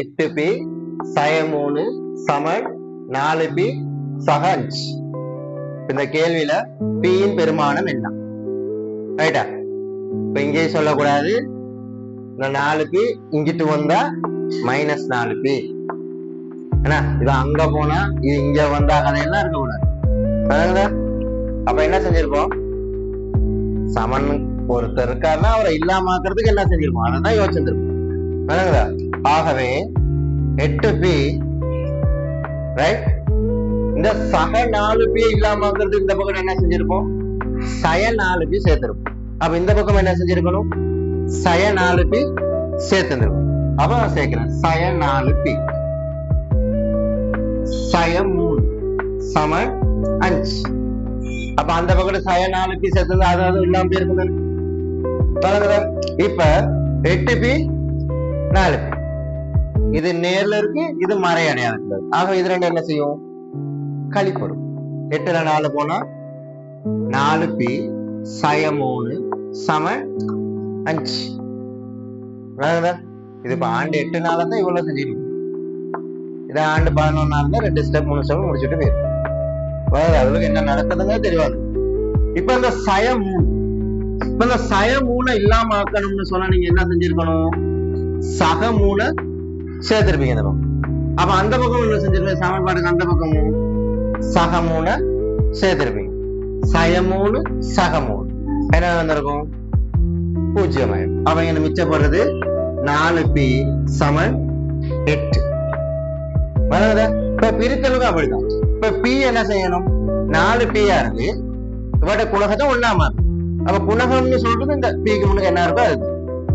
8p சய 3 சமன் 4p சக 5. இந்த கேள்வியில p இன் பெருமானம் என்ன? ரைட்டா? இப்ப இங்கே சொல்லக்கூடாது, இந்த 4p இங்கிட்டு வந்தா -4p. இது அங்க போனா இது இங்க வந்தா கதையெல்லாம் இருக்கக்கூடாது. அப்ப என்ன செஞ்சிருப்போம்? சமன் ஒருத்தர் இருக்காருன்னா அவரை இல்லாமக்கிறதுக்கு என்ன செஞ்சிருப்போம்? அதான் யோசிச்சிருப்போம். ஆகவே 8p ரைட், இந்த சக 4p இல்லாமக்கிறதுக்கு இந்த பக்கம் என்ன செஞ்சிருப்போம்? சய 4p சேர்த்திருப்போம். அப்ப இந்த பக்கம் என்ன செஞ்சிருக்கணும்? சய 4p சேர்த்துருக்கும். அப்ப நான் சேர்க்கிறேன் சய 4p சய 3 சமன் 5. அப்ப அந்த பக்கம் சய 4p சேர்த்து அதாவது இல்லாம போயிருக்குது. இப்ப 8p 4p இது நேர்ல இருக்கு, இது மறை அடையாளத்துல இருக்கு. ஆக இது ரெண்டு என்ன செய்யும்? கழிப்படும். 8ல 4 போனா 4p சய 3 சமன் 5. இது இப்ப ஆண்டு 8 நாள் தான் இவ்வளவு செஞ்சிருக்கோம். இதை ஆண்டு 11 நாள் தான் 2 ஸ்டெப் 3 ஸ்டெப் முடிச்சுட்டு போயிடும். அவளுக்கு என்ன நடக்குதுங்க தெரியாது. இப்ப இந்த சய 3, இப்ப இந்த சய 3 இல்லாம ஆக்கணும்னு சொன்னா நீங்க என்ன செஞ்சிருக்கணும்? சக 3 சேர்த்திருப்பீங்க இந்த பக்கம். அப்ப அந்த பக்கம் என்ன செஞ்சிருப்பீங்க? சமன்பாடுக்கு அந்த பக்கமும் சக 3 சேர்த்திருப்பீங்க. சய 3 சக 3 என்ன வந்திருக்கும்? 0 ஆயிடும். அப்ப என்ன மிச்சப்படுறது? 4p சமன் 8. இப்ப பிரித்தலுக்கு அப்படிதான். இப்ப p என்ன செய்யணும்? 4p இருக்கு, இவட குணகத்தை ஒண்ணா மாறும். அப்ப குணகம்னு சொல்றது இந்த pக்கு முன்னுக்கு என்ன இருக்கோ அது.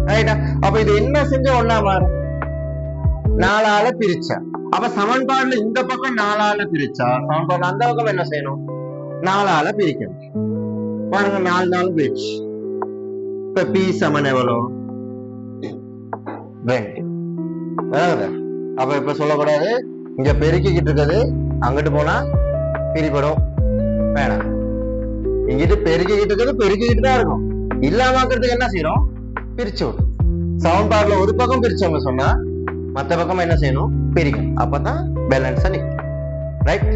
ரைட்டா? அப்ப இது என்ன செஞ்சா ஒண்ணா மாறும்? 4ஆல பிரிச்சா. அப்ப சமன்பாடுல இந்த பக்கம் 4ஆல பிரிச்சா, சமன்பாடுல அந்த பக்கம் என்ன செய்யணும்? 4ஆல பிரிக்கணும். பாருங்க, 4 4 பிரிச்சு. இப்ப p சமன் எவ்வளவு? 2. அப்ப இப்ப சொல்லக்கூடாது இங்க பெருக்கிக்கிட்டு இருக்குது, அங்கிட்டு போனா பிரிப்படும் வேணாம். இங்கிட்டு பெருக்கிக்கிட்டு இருக்குது, பெருக்கிக்கிட்டு தான் இருக்கும். இல்லாமக்கிறதுக்கு என்ன செய்யறோம்? பிரிச்சு விடும். சமன்பாடுல ஒரு பக்கம் பிரிச்சோம்னு சொன்னா மத்த பக்கம் என்ன செய்யணும்? பிரிக்கணும். அப்பதான் பேலன்ஸா நிற்கும். ரைட்?